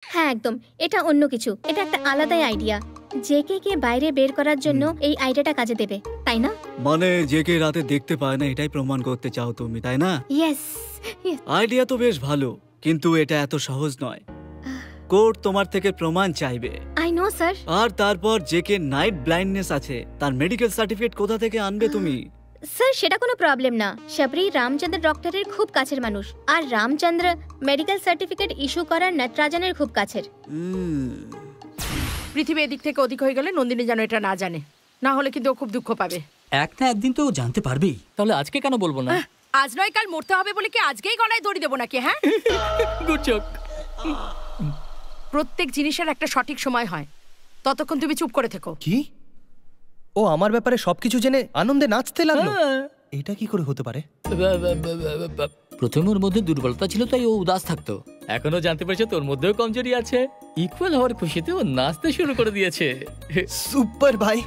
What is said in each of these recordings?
হ্যাঁ একদম, এটা অন্য কিছু, এটা একটা আলাদাই আইডিয়া। জেকে কে বাইরে বের করার জন্য এই আইডিয়াটা কাজে দেবে, তাই না? মানে জেকে রাতে দেখতে পায় না এটাই প্রমাণ করতে চাও তুমি, তাই না? ইয়েস। আইডিয়া তো বেশ ভালো, কিন্তু এটা এত সহজ নয়। কোর্ট তোমার থেকে প্রমাণ চাইবে। I know sir. আর তারপর জেকে নাইট ব্লাইন্ডনেস আছে, তার মেডিকেল সার্টিফিকেট কোথা থেকে আনবে তুমি? স্যার সেটা কোনো প্রবলেম না, শবরী রামচন্দ্র ডক্টরের খুব কাছের মানুষ, আর রামচন্দ্র মেডিকেল সার্টিফিকেট ইস্যু করার নটরাজনের খুব কাছের। পৃথিবী এদিক থেকে ওদিক হয়ে গেলে নন্দিনী যেন এটা না জানে, না হলে কিন্তু ও খুব দুঃখ পাবে। এক না একদিন তো ও জানতে পারবেই। তাহলে আজকে কেন বলবো না? আজ নয় কাল মরতে হবে বলে কি আজকেই গলায় দড়ি দেবো নাকি? হ্যাঁ, গুচক। প্রত্যেক জিনিসের একটা সঠিক সময় হয়, ততক্ষণ তুমি চুপ করে থেকো। কি? ও আমার ব্যাপারে সবকিছু জেনে আনন্দে নাচতে লাগলো? এটা কি করে হতে পারে? প্রথমে ওর মধ্যে দুর্বলতা ছিল তাই ও উদাস থাকতো, এখনো জানতে পেরেছে তোর মধ্যেও কমজোরি আছে। ইকুয়াল হওয়ার খুশিতে ও নাচতে শুরু করে দিয়েছে। সুপার ভাই,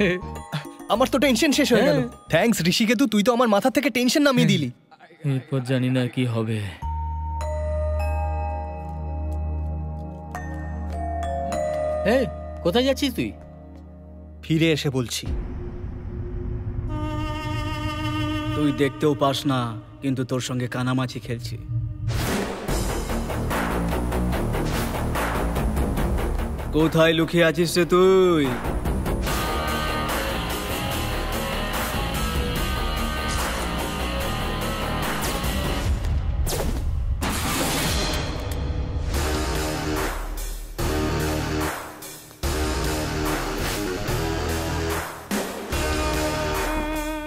আমার তো টেনশন শেষ হয়ে গেল। থ্যাঙ্কস ঋষিকেতু, তুই তো আমার মাথা থেকে টেনশন নামিয়ে দিলি। এরপর জানি না কি হবে। এই কোথায় যাচ্ছিস তুই? ফিরে এসে বলছি। তুই দেখতেও পাস না, কিন্তু তোর সঙ্গে কানামাছি খেলছি। কোথায় লুকিয়ে আছিস রে তুই?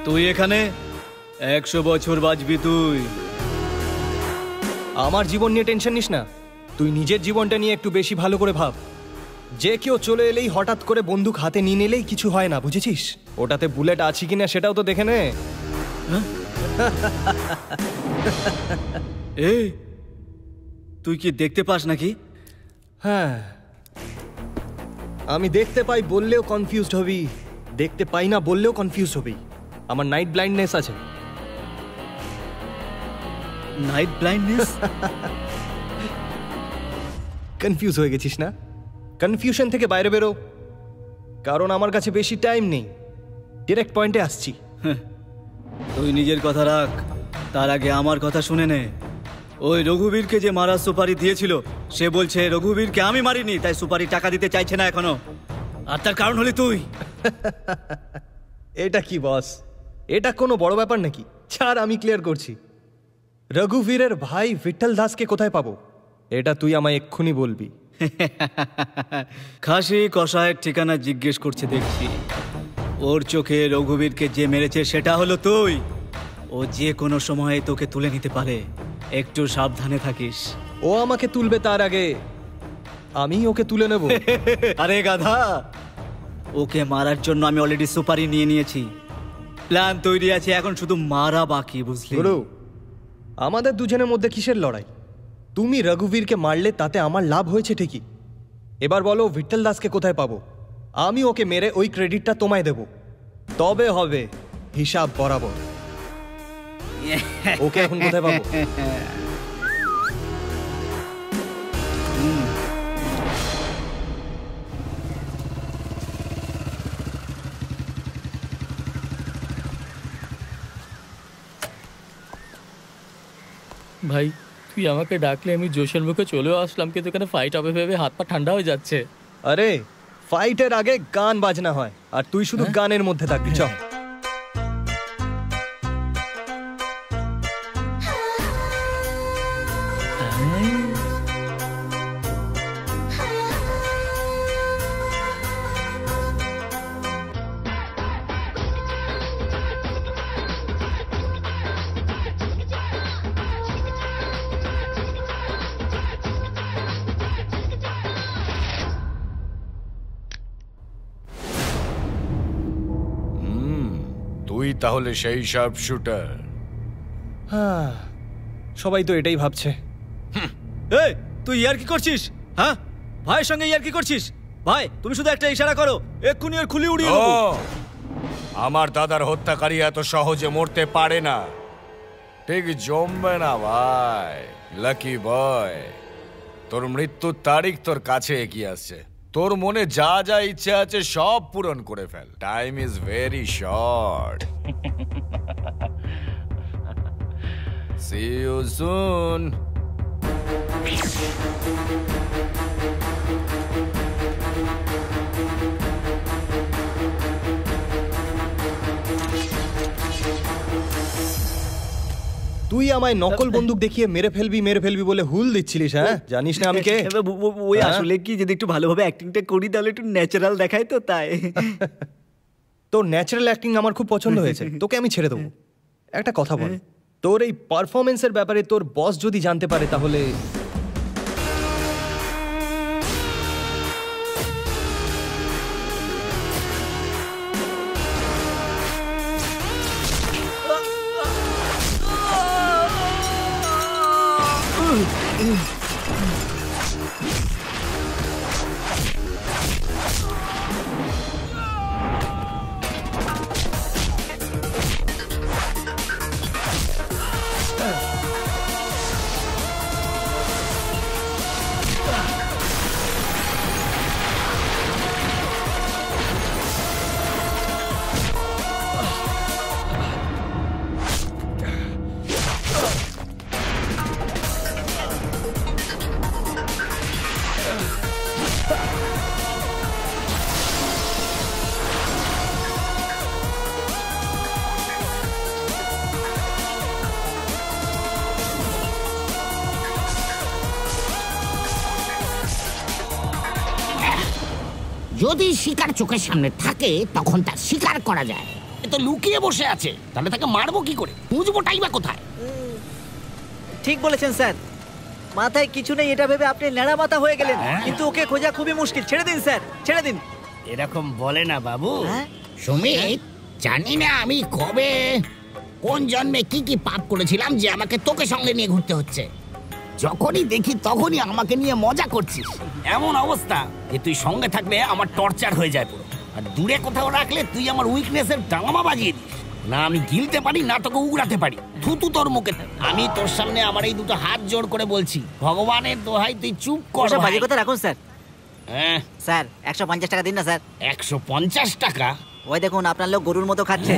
তুই এখানে 100 বছর বাঁচবি তুই। আমার জীবন নিয়ে টেনশন নিস না, তুই নিজের জীবনটা নিয়ে একটু বেশি ভালো করে ভাব। যে কেউ চলে এলেই হঠাৎ করে বন্দুক হাতে নিয়ে নিলেই কিছু হয় না, বুঝেছিস? ওটাতে বুলেট আছে কিনা সেটাও তো দেখে নে। এই তুই কি দেখতে পাস নাকি? হ্যাঁ, আমি দেখতে পাই বললেও কনফিউজড হবি, দেখতে পাই না বললেও কনফিউজ হবি। আমার নাইট ব্লাইন্ডনেস আছে। Night blindness? কনফিউজ হয়ে গেছিস না? কনফিউশন থেকে বাইরে বেরো, কারণ আমার কাছে বেশি টাইম নেই, ডিরেক্ট পয়েন্টে আসছি। তুই নিজের কথা রাখ, তার আগে আমার কথা শুনে নে। ওই রঘুবীরকে যে মারার সুপারি দিয়েছিল, সে বলছে রঘুবীরকে আমি মারিনি, তাই সুপারি টাকা দিতে চাইছে না এখনো। আর তার কারণ হলি তুই। এটা কি বস, এটা কোনো বড় ব্যাপার নাকি? ছাড়, আমি ক্লিয়ার করছি। রঘুবীরের ভাই বিট্ঠল দাসকে কোথায় পাবো, এটা তুই আমায় এক্ষুনি বলবি। খাসি কষায়ের ঠিকানা জিজ্ঞেস করছে দেখছি। ওর চোখে রঘুবীরকে যে মেরেছে সেটা হলো তুই। ও যে কোনো সময়ে তোকে তুলে নিতে পারে, একটু সাবধানে থাকিস। ও আমাকে তুলবে তার আগে আমি ওকে তুলে নেব। আরে গাধা, ওকে মারার জন্য আমি অলরেডি সুপারি নিয়ে নিয়েছি, প্ল্যান তৈরি আছে, এখন শুধু মারা বাকি, বুঝলি? গুরু, আমাদের দুজনের মধ্যে কিসের লড়াই? তুমি রঘুবীরকে মারলে তাতে আমার লাভ হয়েছে ঠিকই, এবার বলো বিট্ঠল দাসকে কোথায় পাবো? আমি ওকে মেরে ওই ক্রেডিটটা তোমায় দেব, তবে হবে হিসাব বরাবর। ওকে এখন কোথায় পাবো? ভাই তুই আমাকে ডাকলে আমি জোশের মুখে চলেও আসলাম, কিন্তু এখানে ফাইট হবে ভেবে হাত পা ঠান্ডা হয়ে যাচ্ছে। আরে ফাইটের আগে গান বাজনা হয়, আর তুই শুধু গানের মধ্যে থাকবি। চল। তুই তাহলে সেই শার্প শুটার? হ্যাঁ, সবাই তো এটাই ভাবছে। এই তুই ইয়ার কি করছিস? হ্যাঁ, ভাইয়ের সঙ্গে ইয়ার কি করছিস? ভাই তুমি শুধু একটা ইশারা করো, এক্ষুনি ওর খুলি উড়িয়ে দেবো। আমার দাদার হত্যাকারী এত সহজে মরতে পারে না, ঠিক জমবে না ভাই। লাকি বয়, তোর মৃত্যুর তারিখ তোর কাছে এগিয়ে আসছে। তোর মনে যা যা ইচ্ছে আছে সব পূরণ করে ফেল। Time is very short. See you soon. তুই আমায় নকল বন্দুক দেখিয়ে মেরে ফেলবি বলে হুল দিচ্ছিলিস, হ্যাঁ? জানিস না আমি কে? ওই হ্যাঁ? আসলে কি, যদি একটু ভালোভাবে অ্যাক্টিংটা করি তাহলে একটু ন্যাচারাল দেখায় তো, তাই। তোর ন্যাচারাল অ্যাক্টিং আমার খুব পছন্দ হয়েছে, তোকে আমি ছেড়ে দেবো। একটা কথা বল, তোর এই পারফরমেন্সের ব্যাপারে তোর বস যদি জানতে পারে তাহলে? যদি শিকার চোখের সামনে থাকে তখন তার শিকার করা যায়। এ তো লুকিয়ে বসে আছে, তাহলে তাকে মারবো কি করে? খুঁজবোটাই বা কোথায়? ঠিক বলেছেন স্যার, মাথায় কিছু নেই এটা ভেবে আপনি ন্যাড়া মাথা হয়ে গেলেন, কিন্তু ওকে খোঁজা খুবই মুশকিল। ছেড়ে দিন স্যার, ছেড়ে দিন। এরকম বলে না বাবু। সুমিত, জানি না আমি কবে কোন জন্মে কি কি পাপ করেছিলাম যে আমাকে তোকে সঙ্গে নিয়ে ঘুরতে হচ্ছে। যখনই দেখি তখনই আমাকে নিয়ে মজা করছিস। এমন অবস্থা যে তুই সঙ্গে থাকলে আমার টর্চার হয়ে যায় পুরো, আর দূরে কোথাও রাখলে তুই আমার উইকনেসের ডাঙামা বাজিয়ে দিস। না আমি গিলতে পারি না তোকে উগড়াতে পারি। থুতু তোর মুখে। আমি তোর সামনে আমার এই দুটো হাত জোড় করে বলছি, ভগবানের দোহাই তুই চুপ কর। বাজে কথা রাখুন স্যার। হ্যাঁ স্যার 150 টাকা দিন না স্যার। 150 টাকা? ওই দেখুন আপনার লোক গরুর মতো খাচ্ছে।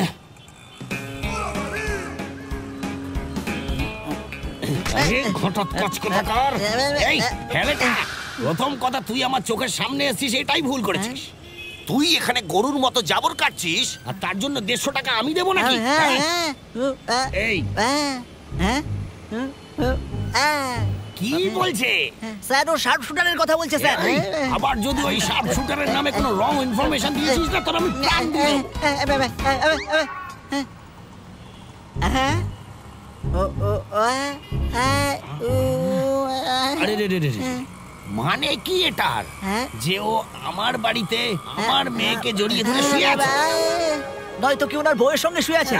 প্রথম কথা, তুই আমার চোখের সামনে এসেছিস এটাই ভুল করেছিস। তুই এখানে গরুর মতো জাবর কাটছিস আর তার জন্য 150 টাকা আমি দেবো নাকি? এই কি বলছে স্যার? ও শার্প শুটারের কথা বলছে স্যার। আবার যদি ওই শার্প শুটারের নামে কোনো রং ইনফরমেশন দিয়েছিস না তোর আমি প্রাণ দিয়ে মানে কি এটার? যে ও আমার বাড়িতে আমার মেয়েকে জড়িয়ে ধরে শুয়ে আছে? নয়তো কি ওনার বউয়ের সঙ্গে শুয়ে আছে?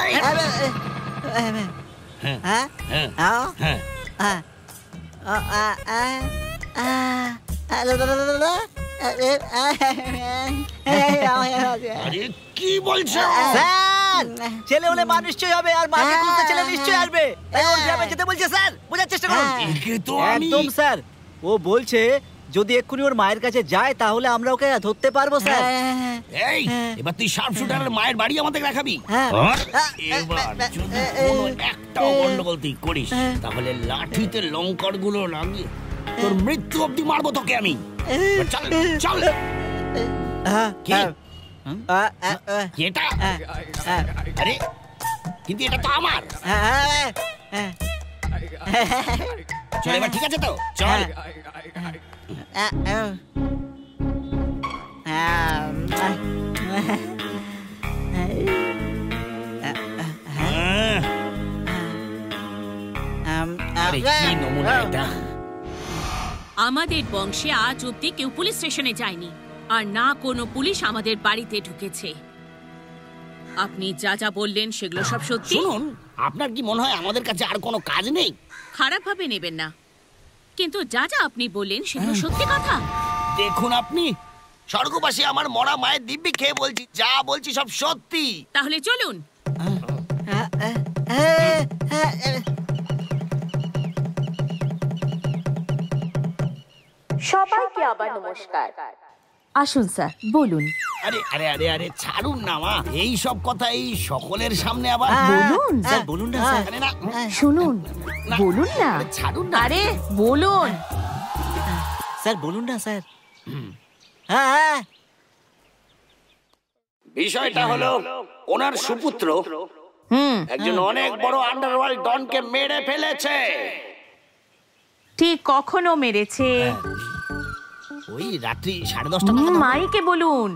আরে কি বলছো? স্যার ছেলে হলে মা নিশ্চয়ই হবে, আর মাকে খুঁজতে ছেলে নিশ্চয়ই আসবে। তাই ওর গ্রামে যেতে বলছে স্যার, বোঝার চেষ্টা করুন। একদম স্যার, ও বলছে যদি এক্ষুনি ওর মায়ের কাছে যায় তাহলে আমরা ওকে ধরতে পারবো স্যার। এই এবার তুই শার্প শুটারের মায়ের বাড়ি আমাদের দেখাবি। এবার যদি কোনো একটা গন্ডগোল তুই করিস তাহলে লাঠিতে লঙ্কার গুলো লাগিয়ে তোর মৃত্যু অবধি মারবো তোকে আমি। চল চল। কি এটা? আরে কিন্তু এটা তো আমার। চল এবার ঠিক আছে তো? চল। কি নমুনা এটা? আমাদের বংশে আজ অব্দি কেউ পুলিশ স্টেশনে যায়নি, আর না কোনো পুলিশ আমাদের বাড়িতে ঢুকেছে। আপনি যা যা বললেন সেগুলো সব সত্যি? শুনুন, আপনার কি মনে হয় আমাদের কাছে আর কোনো কাজ নেই? খারাপ ভাবে নেবেন না, কিন্তু যা যা আপনি বললেন সেগুলো সত্যি কথা। দেখুন আপনি, স্বর্গবাসী আমার মরা মায়ের দিব্যি খেয়ে বলছি, যা বলছি সব সত্যি। তাহলে চলুন। সবাইকে আবার নমস্কার। আসুন স্যার, বলুন। আরে আরে আরে আরে ছাড়ুন না মা, এই সব কথা এই সকলের সামনে আবার বলুন স্যার বলুন না স্যার। আরে না, শুনুন, বলুন না। ছাড়ুন না। আরে বলুন। স্যার বলুন না স্যার। হ্যাঁ বিষয়টা হলো ওনার সুপুত্র একজন অনেক বড় আন্ডারওয়ার্ল্ড ডনকে মেরে ফেলেছে। ঠিক কখনো মেরেছে? ওই রাত্রি 10:30 নাগাদ। মাইকে বলুন।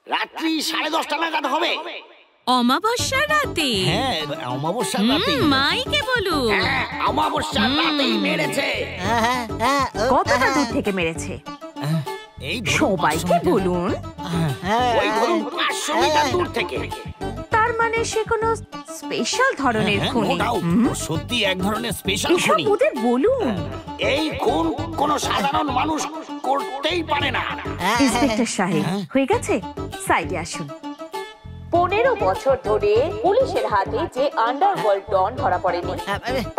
রাত্রি 10:30 নাগাদ হবে। অমাবস্যার রাতে? হ্যাঁ, অমাবস্যার রাতে। মাইকে বলুন। হ্যাঁ, অমাবস্যার রাতেই মেরেছে। কতটা দূর থেকে মেরেছে? এই সবাইকে বলুন। ওই ধরুন 500 মিটার দূর থেকে। তার মানে সে কোনো স্পেশাল ধরনের খুনি? সত্যি এক ধরনের স্পেশাল এসব খুনি। ওদের বলুন। এই খুন কোনো সাধারণ মানুষ করতেই পারে না। ইন্সপেক্টর সাহেব, হয়ে গেছে, সাইডে আসুন। 15 বছর ধরে পুলিশের হাতে যে আন্ডারওয়ার্ল্ড ডন ধরা পড়েনি,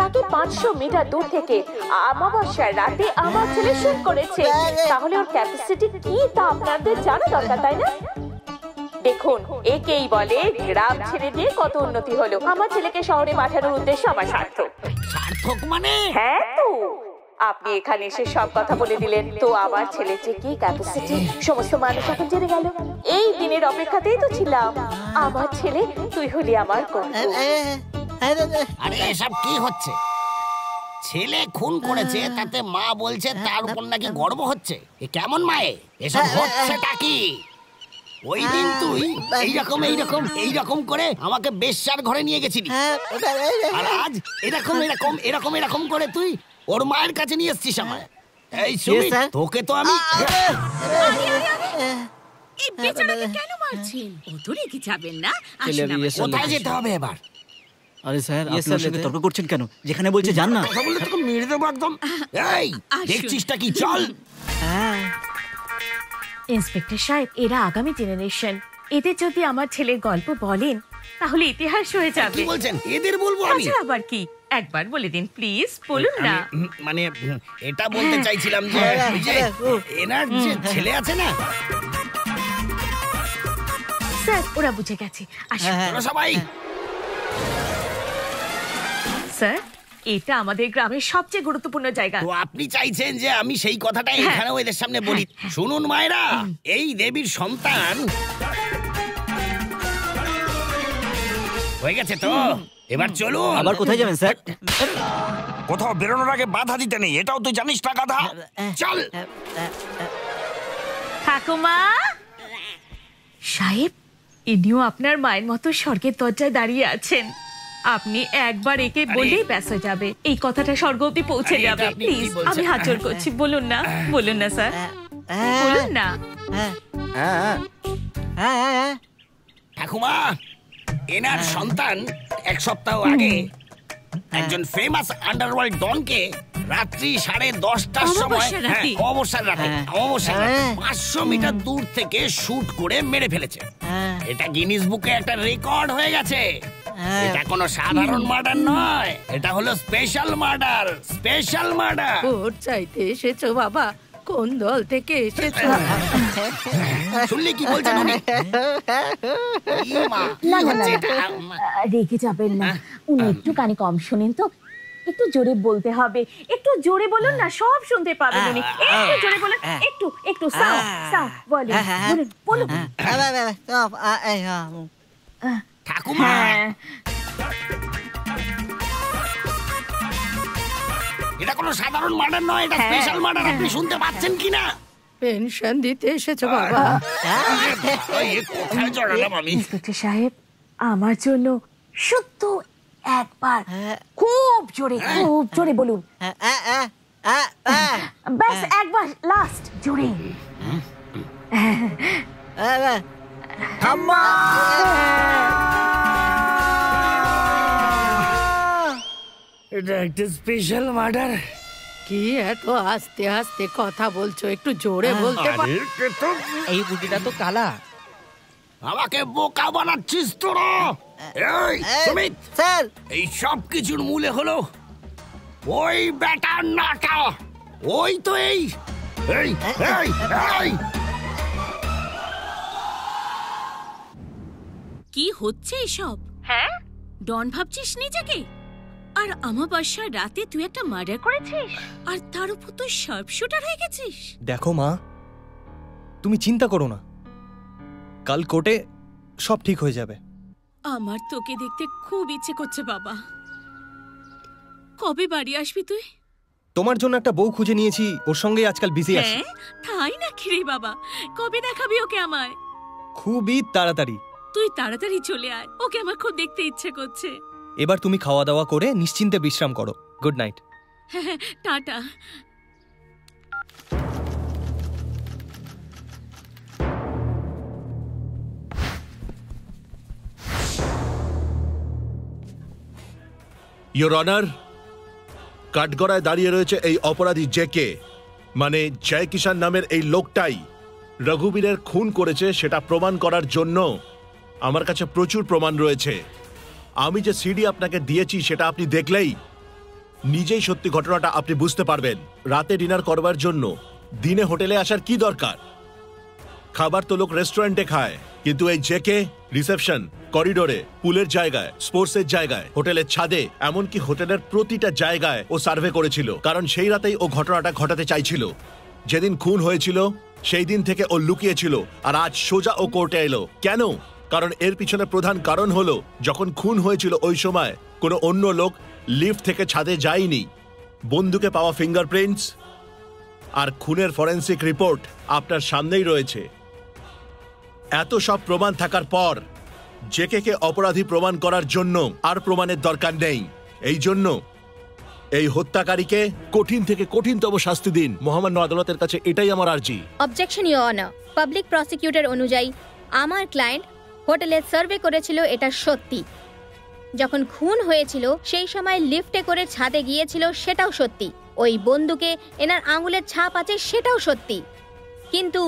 তাকে 500 মিটার দূর থেকে অমাবস্যার রাতে আমার ছেলে শুট করেছে। তাহলে ওর ক্যাপাসিটি কি তা আপনাদের জানা দরকার, তাই না? দেখুন, একেই বলে গ্রাম ছেড়ে দিয়ে কত উন্নতি হলো। আমার ছেলেকে শহরে পাঠানোর উদ্দেশ্য আমার সার্থক। সার্থক মানে? হ্যাঁ তো, আপনি এখানে এসে সব কথা বলে দিলেন। তো আমার ছেলের যে কি ক্যাপাসিটি সমস্ত মানুষ এখন জেনে গেল। এই দিনের অপেক্ষাতেই তো ছিলাম। আমার ছেলে, তুই হলি আমার গর্ব। আরে এসব কি হচ্ছে? ছেলে খুন করেছে, তাতে মা বলছে তার উপর নাকি গর্ব হচ্ছে। এ কেমন মায়ে? এসব হচ্ছেটা কি? ওই দিন তুই এইরকম এইরকম এইরকম করে আমাকে বেশ্যার ঘরে নিয়ে গেছিলি, আর আজ এরকম এরকম এরকম এরকম করে তুই ওর মায়ের কাছে নিয়ে এসছিস আমায়। এই সুমিত, তোকে তো আমি এই বেচারাকে কেন মারছেন? ও তো রেগে যাবেন না। আসুন আমার সাথে। কোথায় যেতে হবে এবার? আরে স্যার, আপনি ওর সঙ্গে তর্ক করছেন কেন? যেখানে বলছে যান না। কথা বলে তোকে মেরে দেবো একদম। এই দেখছিসটা কি? চল। ইন্সপেক্টর সাহেব, এরা আগামী জেনারেশন। এদের যদি আমার ছেলের গল্প বলেন তাহলে ইতিহাস হয়ে যাবে। কি বলছেন? এদের বলবো আমি? আচ্ছা, আবার কি? একবার বলে দিন প্লিজ, বলুন না। মানে এটা বলতে চাইছিলাম যে ওই যে এনার যে ছেলে আছে না। স্যার, ওরা বুঝে গেছে। আসুন সবাই। স্যার, এটা আমাদের গ্রামের সবচেয়ে গুরুত্বপূর্ণ জায়গা। তো আপনি চাইছেন যে আমি সেই কথাটা এখানেও এদের সামনে বলি? শুনুন মায়েরা, এই দেবীর সন্তান হয়ে গেছে তো এবার চলুন। আবার কোথায় যাবেন স্যার? কোথাও বেরোনোর আগে বাধা দিতে নেই, এটাও তুই জানিস না গাধা। চল। ঠাকুমা সাহেব, ইনিও আপনার মায়ের মতো স্বর্গের দরজায় দাঁড়িয়ে আছেন। আপনি একবার একে বললেই ব্যাস হয়ে যাবে, এই কথাটা স্বর্গ অবধি পৌঁছে যাবে। প্লিজ, আমি হাত জোড় করছি, বলুন না, বলুন না স্যার, বলুন না। ঠাকুমা, এনার সন্তান 1 সপ্তাহ আগে একজন ফেমাস আন্ডারওয়ার্ল্ড ডনকে রাত্রি 10:30টার সময়, অমাবস্যার রাতে 500 মিটার দূর থেকে শুট করে মেরে ফেলেছে। এটা গিনিস বুকে একটা রেকর্ড হয়ে গেছে। এটা কোনো সাধারণ মার্ডার নয়, এটা হলো special murder. Special murder. Vote চাইতে এসেছো বাবা? কোন দল থেকে এসেছো? শুনলি কি বলছেন উনি? রেগে যাবেন না, উনি একটু কানে কম শোনেন তো, একটু জোরে বলতে হবে। একটু জোরে বলুন না, সব শুনতে পাবেন উনি। একটু জোরে বলুন, একটু একটু সাউন্ড সাউন্ড বলুন, বলুন বলুন। ঠাকুমা, এটা কোনো সাধারণ মার্ডার নয়, এটা স্পেশাল মার্ডার। আপনি শুনতে পাচ্ছেন কিনা? পেনশন দিতে এসেছো বাবা? কোথায় জড়ালাম আমি? ইন্সপেক্টর সাহেব, আমার জন্য শুদ্ধ একবার খুব জোরে বলুন। ব্যাস একবার, লাস্ট জোরে। এটা একটা স্পেশাল মার্ডার। কি এত আস্তে আস্তে কথা বলছো? একটু জোরে বলতে পারো? এই বুটিটা তো কালা। আমাকে বোকা বানাচ্ছিস তোরা? এই সুমিত স্যার, এই সব কিছুর মূলে হলো ওই বেটার নাটা। ওই তো এই এই এই এই কি হচ্ছে এসব? হ্যাঁ, ডন ভাবছিস নিজেকে? আর অমাবস্যার রাতে তুই একটা মার্ডার করেছিস, আর তার উপর তুই শার্প শুটার হয়ে গেছিস। দেখো মা, তুমি চিন্তা করো না, কাল কোর্টে সব ঠিক হয়ে যাবে। আমার তোকে দেখতে খুব ইচ্ছে করছে বাবা। কবে বাড়ি আসবি তুই? তোমার জন্য একটা বউ খুঁজে নিয়েছি, ওর সঙ্গে আজকাল বিজি আছি। হ্যাঁ, তাই নাকি রে বাবা? কবে দেখাবি ওকে আমায়? খুবই তাড়াতাড়ি। তুই তাড়াতাড়ি চলে আয়, ওকে আমার খুব দেখতে ইচ্ছে করছে। এবার তুমি খাওয়া দাওয়া করে নিশ্চিন্তে বিশ্রাম করো। Good night. হ্যাঁ, টাটা। ইয়োর অনার, কাঠগড়ায় দাঁড়িয়ে রয়েছে এই অপরাধী জেকে, মানে জয় কিষান নামের এই লোকটাই রঘুবীরের খুন করেছে। সেটা প্রমাণ করার জন্য আমার কাছে প্রচুর প্রমাণ রয়েছে। আমি যে সিডি আপনাকে দিয়েছি সেটা আপনি দেখলেই নিজেই সত্যি ঘটনাটা আপনি বুঝতে পারবেন। রাতে ডিনার করবার জন্য দিনে হোটেলে আসার কি দরকার? খাবার তো লোক রেস্টুরেন্টে খায়, কিন্তু এই জেকে রিসেপশন, করিডোরে, পুলের জায়গায়, স্পোর্টসের জায়গায়, হোটেলের ছাদে, এমনকি হোটেলের প্রতিটা জায়গায় ও সার্ভে করেছিল, কারণ সেই রাতেই ও ঘটনাটা ঘটাতে চাইছিল। যেদিন খুন হয়েছিল সেই দিন থেকে ও লুকিয়েছিল, আর আজ সোজা ও কোর্টে এলো। কেন? কারণ এর পিছনে প্রধান কারণ হলো, যখন খুন হয়েছিল ওই সময় কোনো অন্য লোক লিফট থেকে ছাদে যায়নি। বন্দুকে পাওয়া ফিঙ্গারপ্রিন্টস আর খুনের ফরেন্সিক রিপোর্ট আপনার সামনেই রয়েছে। এত সব প্রমাণ থাকার পর জেকে অপরাধী প্রমাণ করার জন্য আর প্রমাণের দরকার নেই। এই জন্য এই হত্যাকারীকে কঠিন থেকে কঠিনতম শাস্তি দিন। মহামান্য আদালতের কাছে এটাই আমার আর্জি। Objection your honour, public prosecutor অনুযায়ী আমার ক্লায়েন্ট হোটেলে সার্ভে করেছিল, এটা সত্যি। যখন খুন হয়েছিল সেই সময় লিফটে করে ছাদে গিয়েছিল, সেটাও সত্যি। ওই বন্দুকে এনার আঙুলের ছাপ আছে, সেটাও সত্যি। কিন্তু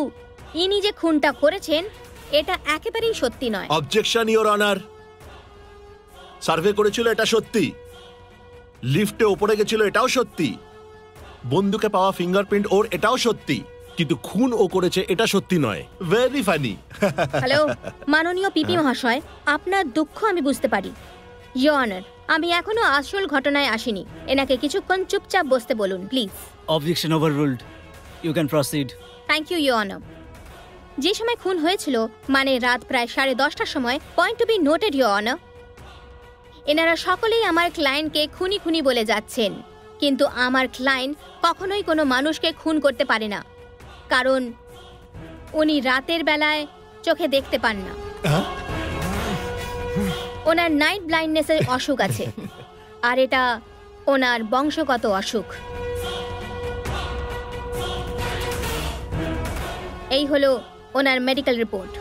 ইনি যে খুনটা করেছেন এটা একেবারেই সত্যি নয়। অবজেকশন ইওর অনার, সার্ভে করেছিল এটা সত্যি, লিফটে উপরে গেছিল এটাও সত্যি, বন্দুকে পাওয়া ফিঙ্গারপ্রিন্ট ওর এটাও সত্যি, কিন্তু খুন ও করেছে এটা সত্যি নয়। Very funny. হ্যালো মাননীয় পিপি মহাশয়, আপনার দুঃখ আমি বুঝতে পারি। ইওর অনার, আমি এখনো আসল ঘটনায় আসিনি। এনাকে কিছুক্ষণ চুপচাপ বসতে বলুন please. Objection overruled, you can proceed. Thank you your honour. যে সময় খুন হয়েছিল, মানে রাত প্রায় 10:30টার সময়, point to be noted your honour, এনারা সকলেই আমার ক্লায়েন্টকে খুনি খুনি বলে যাচ্ছেন, কিন্তু আমার ক্লায়েন্ট কখনোই কোনো মানুষকে খুন করতে পারে না, কারণ উনি রাতের বেলায় চোখে দেখতে পান না। ওনার নাইট ব্লাইন্ডনেসের অসুখ আছে, আর এটা ওনার বংশগত অসুখ। এই হলো ওনার মেডিকেল রিপোর্ট।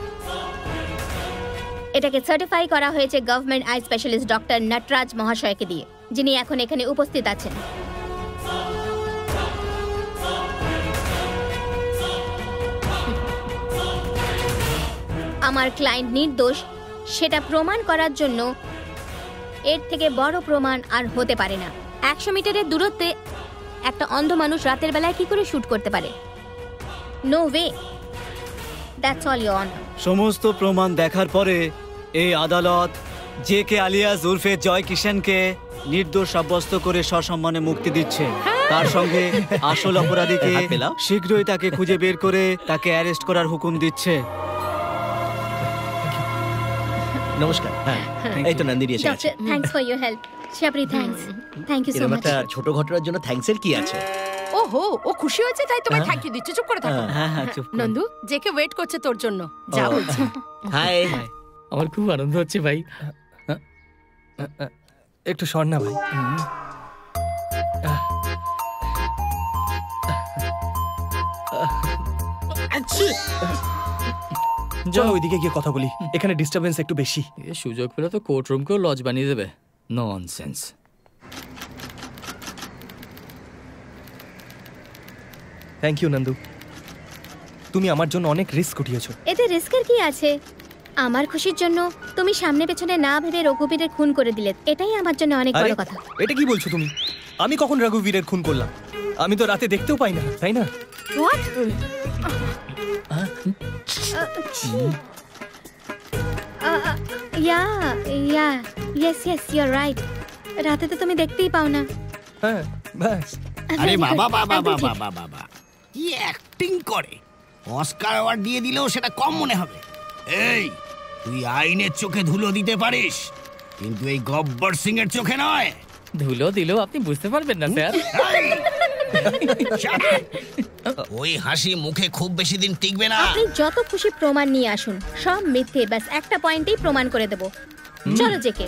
এটাকে সার্টিফাই করা হয়েছে government eye specialist doctor Nataraj মহাশয়কে দিয়ে, যিনি এখন এখানে উপস্থিত আছেন। আমার ক্লায়েন্ট নির্দোষ সেটা প্রমাণ করার জন্য এর থেকে বড় প্রমাণ আর হতে পারে না। 100 মিটারের দূরত্বে একটা অন্ধ মানুষ রাতের বেলায় কি করে শুট করতে পারে? No way. That's all your honour. সমস্ত প্রমাণ দেখার পরে এই আদালত জেকে আলিয়াস উর্ফে জয় কিষানকে নির্দোষ সাব্যস্ত করে সসম্মানে মুক্তি দিচ্ছে। তার সঙ্গে আসল অপরাধীকে শীঘ্রই তাকে খুঁজে বের করে তাকে অ্যারেস্ট করার হুকুম দিচ্ছে। নমস্কার। হ্যাঁ, এই তো নন্দিনী এসে গেছে। Doctor, thanks for your help. Shabri, thanks. Thank you so much. একটা ছোট ঘটনার জন্য থ্যাঙ্কসের কি আছে? ওহো, ও খুশি হয়েছে তাই তোমায় থ্যাংক ইউ দিচ্ছে। চুপ করে থাকো। হ্যাঁ হ্যাঁ, চুপ। নন্দু, জেকে ওয়েট করছে তোর জন্য, যা বলছি। হাই। আমার খুব আনন্দ হচ্ছে ভাই। একটু সর না ভাই। চলো ওইদিকে গিয়ে কথা বলি, এখানে ডিস্টারবেন্স একটু বেশি। সুযোগ পেলে তো কোর্ট রুমকেও লজ বানিয়ে দেবে। ননসেন্স। থ্যাংক ইউ নন্দু, তুমি আমার জন্য অনেক রিস্ক উঠিয়েছো। এতে রিস্কের কি আছে? আমার খুশির জন্য তুমি সামনে পেছনে না ভেবে রঘুবীরের খুন করে দিলে, এটাই আমার জন্য অনেক বড় কথা। এটা কি বলছো তুমি? আমি কখন রঘুবীরের খুন করলাম? আমি তো রাতে দেখতেও পাই না, তাই না? What? Yes you are right. রাতে তো তুমি দেখতেই পাও না। হ্যাঁ, বাস। আরে বাবা বাবা বাবা বাবা বাবা, কি অ্যাক্টিং করে! অস্কার অ্যাওয়ার্ড দিয়ে দিলেও সেটা কম মনে হবে। এই, তুই আইনের চোখে ধুলো দিতে পারিস, কিন্তু এই গব্বর সিং এর চোখে নয়। ধুলো দিলেও আপনি বুঝতে পারবেন না স্যার। ওই হাসি মুখে খুব বেশি দিন টিকবে না। আপনি যত খুশি প্রমাণ নিয়ে আসুন, সব মিথ্যে। ব্যাস একটা পয়েন্টেই প্রমাণ করে দেব। চলো জেকে।